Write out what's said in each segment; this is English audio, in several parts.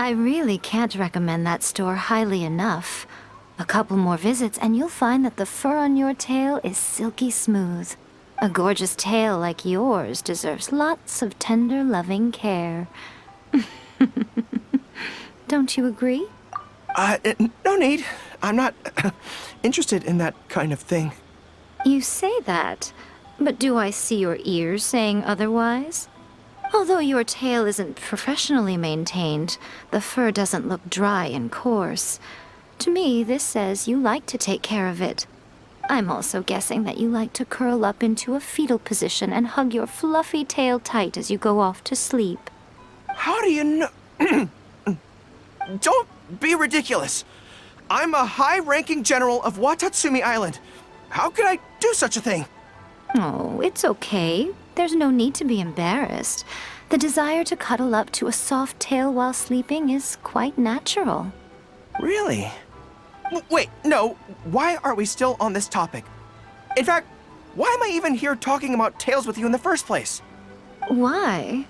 I really can't recommend that store highly enough. A couple more visits and you'll find that the fur on your tail is silky smooth. A gorgeous tail like yours deserves lots of tender, loving care. Don't you agree? No need. I'm not interested in that kind of thing. You say that, but do I see your ears saying otherwise? Although your tail isn't professionally maintained, the fur doesn't look dry and coarse. To me, this says you like to take care of it. I'm also guessing that you like to curl up into a fetal position and hug your fluffy tail tight as you go off to sleep. How do you know? Don't be ridiculous. I'm a high-ranking general of Watatsumi Island. How could I do such a thing? Oh, it's okay. There's no need to be embarrassed. The desire to cuddle up to a soft tail while sleeping is quite natural. Really? Wait, no. Why are we still on this topic? In fact, why am I even here talking about tails with you in the first place? Why?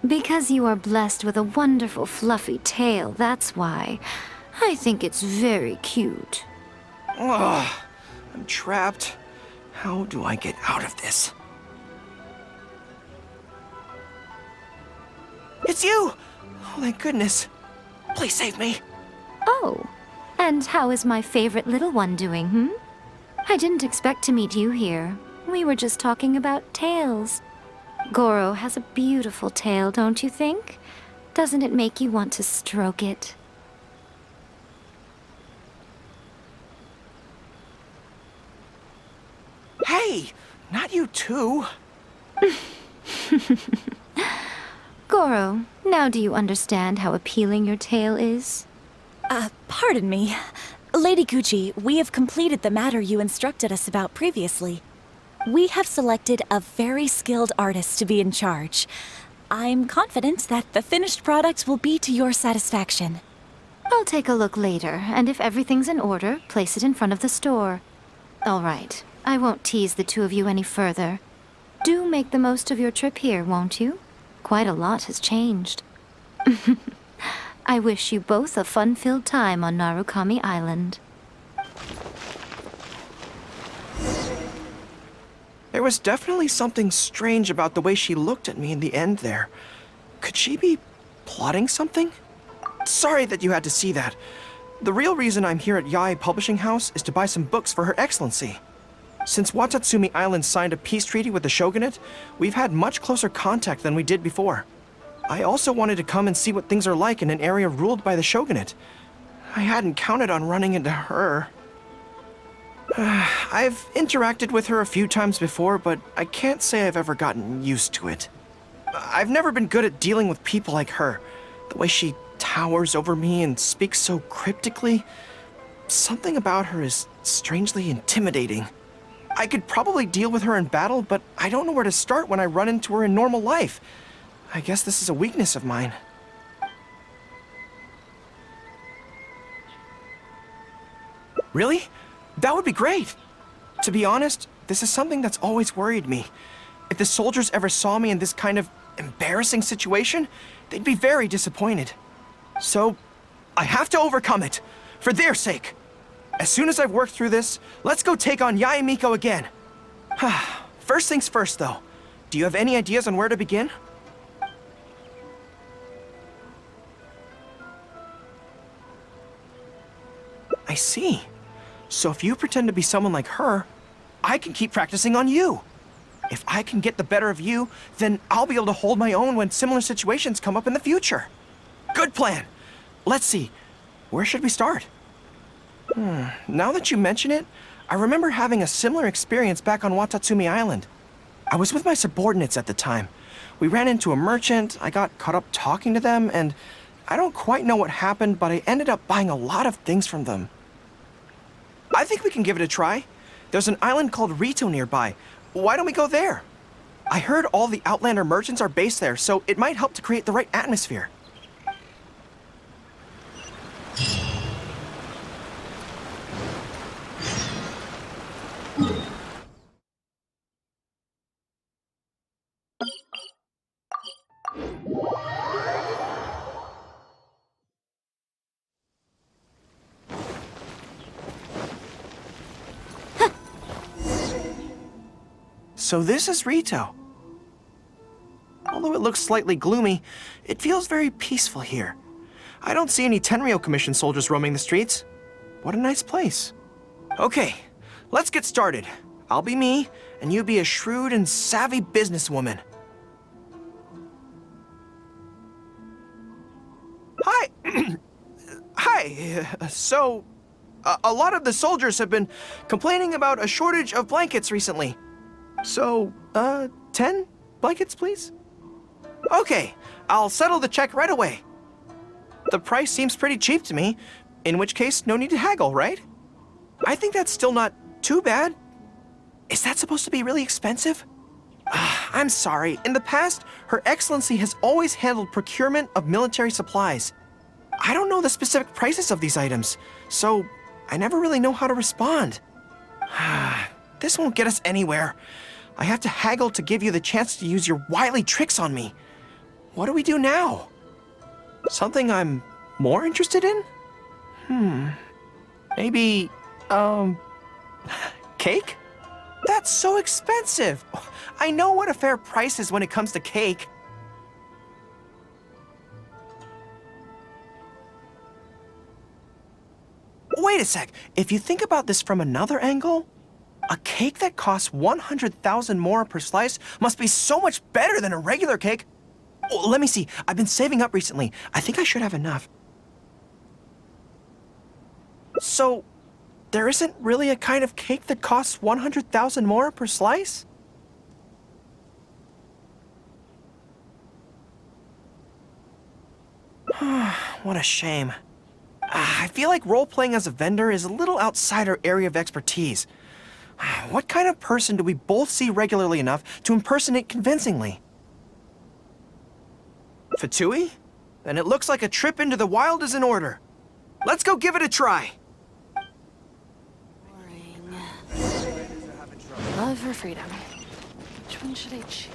Because you are blessed with a wonderful fluffy tail, that's why. I think it's very cute. Ugh, I'm trapped. How do I get out of this? It's you! Oh, thank goodness. Please save me. Oh, and how is my favorite little one doing, I didn't expect to meet you here. We were just talking about tails. Gorou has a beautiful tail, don't you think? Doesn't it make you want to stroke it? Hey, not you too. Gorou, now do you understand how appealing your tail is? Pardon me. Lady Gucci, we have completed the matter you instructed us about previously. We have selected a very skilled artist to be in charge. I'm confident that the finished product will be to your satisfaction. I'll take a look later, and if everything's in order, place it in front of the store. All right, I won't tease the two of you any further. Do make the most of your trip here, won't you? Quite a lot has changed. I wish you both a fun-filled time on Narukami Island. There was definitely something strange about the way she looked at me in the end there. Could she be plotting something? Sorry that you had to see that. The real reason I'm here at Yae Publishing House is to buy some books for Her Excellency. Since Watatsumi Island signed a peace treaty with the shogunate, we've had much closer contact than we did before. I also wanted to come and see what things are like in an area ruled by the shogunate. I hadn't counted on running into her. I've interacted with her a few times before, but I can't say I've ever gotten used to it. I've never been good at dealing with people like her. The way she towers over me and speaks so cryptically. Something about her is strangely intimidating. I could probably deal with her in battle, but I don't know where to start when I run into her in normal life. I guess this is a weakness of mine. Really? That would be great. To be honest, this is something that's always worried me. If the soldiers ever saw me in this kind of embarrassing situation, they'd be very disappointed. So, I have to overcome it, for their sake. As soon as I've worked through this, let's go take on Yae Miko again. First things first, though. Do you have any ideas on where to begin? I see. So if you pretend to be someone like her, I can keep practicing on you. If I can get the better of you, then I'll be able to hold my own when similar situations come up in the future. Good plan. Let's see. Where should we start? Now that you mention it, I remember having a similar experience back on Watatsumi Island. I was with my subordinates at the time. We ran into a merchant, I got caught up talking to them, and I don't quite know what happened, but I ended up buying a lot of things from them. I think we can give it a try. There's an island called Rito nearby. Why don't we go there? I heard all the Outlander merchants are based there, so it might help to create the right atmosphere. So this is Rito. Although it looks slightly gloomy, it feels very peaceful here. I don't see any Tenryou Commission soldiers roaming the streets. What a nice place. Okay, let's get started. I'll be me, and you be a shrewd and savvy businesswoman. Hi! Hi! So, a lot of the soldiers have been complaining about a shortage of blankets recently. So, 10 blankets, please? Okay, I'll settle the check right away. The price seems pretty cheap to me, in which case, no need to haggle, right? I think that's still not too bad. Is that supposed to be really expensive? I'm sorry. In the past, Her Excellency has always handled procurement of military supplies. I don't know the specific prices of these items, so I never really know how to respond. This won't get us anywhere. I have to haggle to give you the chance to use your wily tricks on me. What do we do now? Something I'm more interested in? Maybe, cake? That's so expensive. I know what a fair price is when it comes to cake. Wait a sec. If you think about this from another angle, a cake that costs 100,000 more per slice must be so much better than a regular cake. Oh, let me see. I've been saving up recently. I think I should have enough. So, there isn't really a kind of cake that costs 100,000 more per slice? What a shame. I feel like role-playing as a vendor is a little outside our area of expertise. What kind of person do we both see regularly enough to impersonate convincingly? Fatui? Then it looks like a trip into the wild is in order. Let's go give it a try. Love for freedom. Which one should I choose?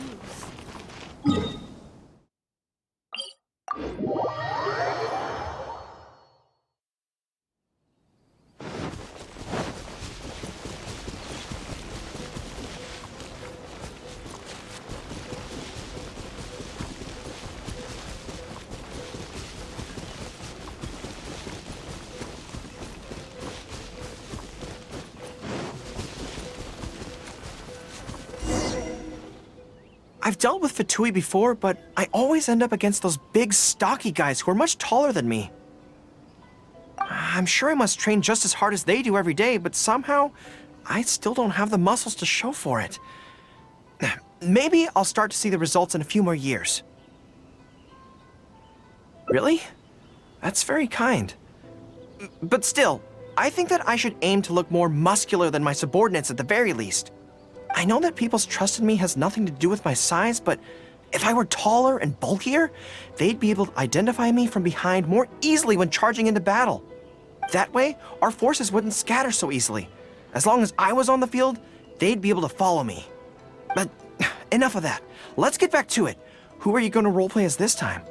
I've dealt with Fatui before, but I always end up against those big, stocky guys who are much taller than me. I'm sure I must train just as hard as they do every day, but somehow, I still don't have the muscles to show for it. Maybe I'll start to see the results in a few more years. Really? That's very kind. But still, I think that I should aim to look more muscular than my subordinates at the very least. I know that people's trust in me has nothing to do with my size, but if I were taller and bulkier, they'd be able to identify me from behind more easily when charging into battle. That way, our forces wouldn't scatter so easily. As long as I was on the field, they'd be able to follow me. But enough of that. Let's get back to it. Who are you going to roleplay as this time?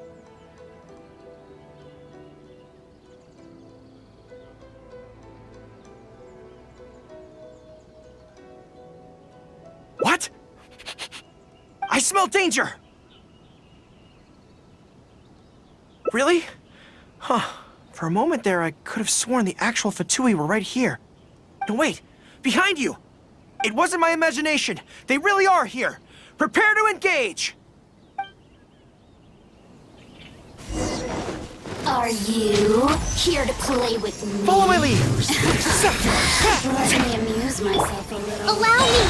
What? I smell danger! Really? Huh. For a moment there, I could have sworn the actual Fatui were right here. No, wait. Behind you! It wasn't my imagination. They really are here. Prepare to engage! Are you here to play with me? Follow my lead! Let me amuse myself a little. Allow me!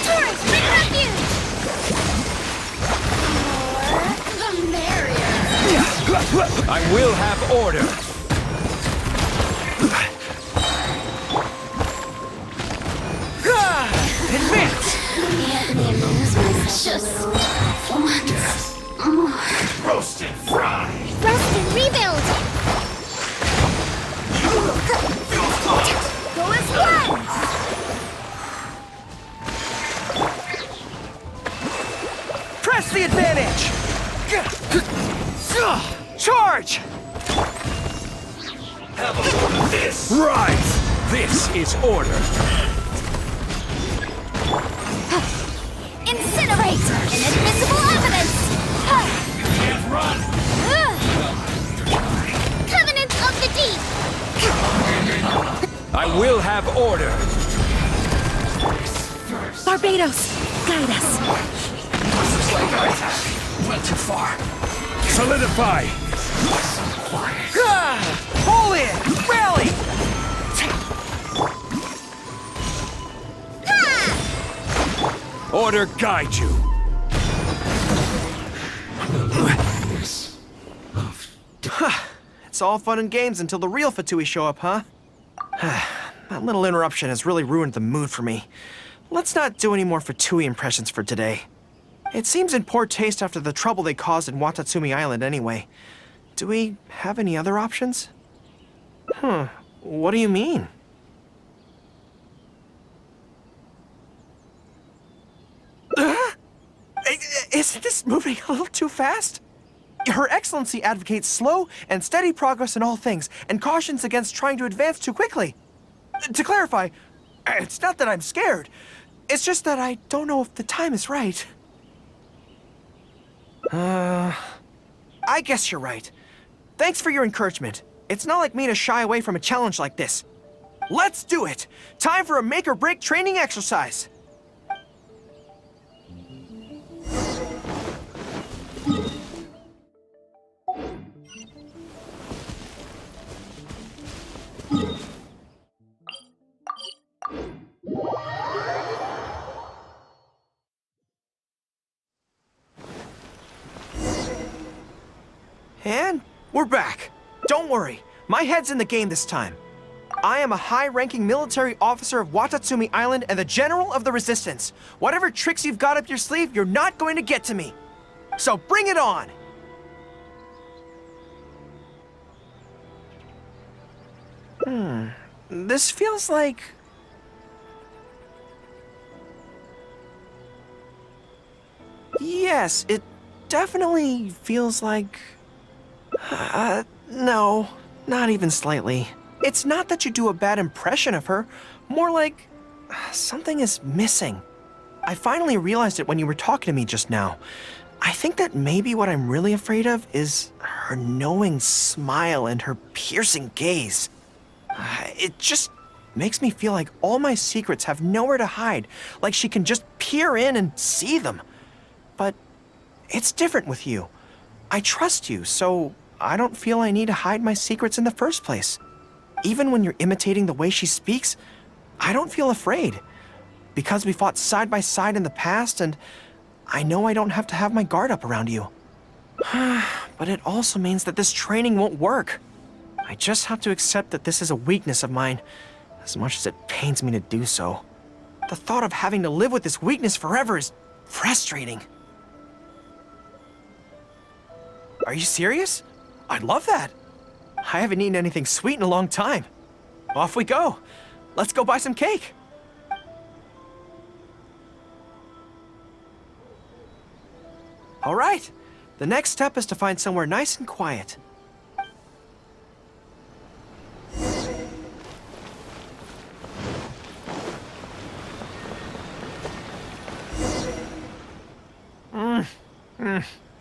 Taurus, bring refuge! The merrier. I will have order. Advance! Let me amuse myself a little. Once. Roast and fry. Rest and rebuild! Go as one! Press the advantage! Charge! Have a look at this. Right. This is order. I will have order. Barbados, guide us. Looks like I went too far. Solidify. Pull in! Rally! Order guide you. It's all fun and games until the real Fatui show up, huh? That little interruption has really ruined the mood for me. Let's not do any more Fatui impressions for today. It seems in poor taste after the trouble they caused in Watatsumi Island anyway. Do we have any other options? What do you mean? Isn't this moving a little too fast? Her Excellency advocates slow and steady progress in all things, and cautions against trying to advance too quickly. To clarify, it's not that I'm scared. It's just that I don't know if the time is right. I guess you're right. Thanks for your encouragement. It's not like me to shy away from a challenge like this. Let's do it! Time for a make-or-break training exercise! And we're back. Don't worry, my head's in the game this time. I am a high-ranking military officer of Watatsumi Island and the General of the Resistance. Whatever tricks you've got up your sleeve, you're not going to get to me. So bring it on! This feels like... Yes, it definitely feels like... no, not even slightly. It's not that you do a bad impression of her, more like something is missing. I finally realized it when you were talking to me just now. I think that maybe what I'm really afraid of is her knowing smile and her piercing gaze. It just makes me feel like all my secrets have nowhere to hide, like she can just peer in and see them. But it's different with you. I trust you, so I don't feel I need to hide my secrets in the first place. Even when you're imitating the way she speaks, I don't feel afraid. Because we fought side by side in the past, and I know I don't have to have my guard up around you. But it also means that this training won't work. I just have to accept that this is a weakness of mine, as much as it pains me to do so. The thought of having to live with this weakness forever is frustrating. Are you serious? I'd love that. I haven't eaten anything sweet in a long time. Off we go. Let's go buy some cake. All right. The next step is to find somewhere nice and quiet.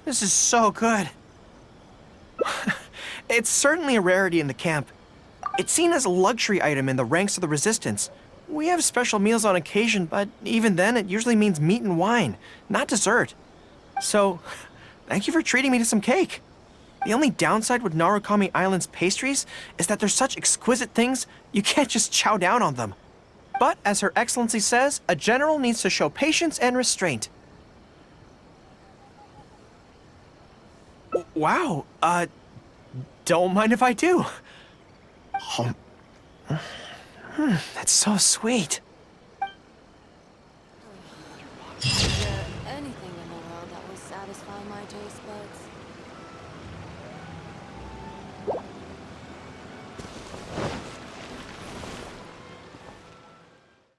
This is so good. It's certainly a rarity in the camp. It's seen as a luxury item in the ranks of the Resistance. We have special meals on occasion, but even then it usually means meat and wine, not dessert. So, thank you for treating me to some cake. The only downside with Narukami Island's pastries is that they're such exquisite things, you can't just chow down on them. But, as Her Excellency says, a general needs to show patience and restraint. Wow, don't mind if I do. That's so sweet. Is there anything in the world that will satisfy my taste buds?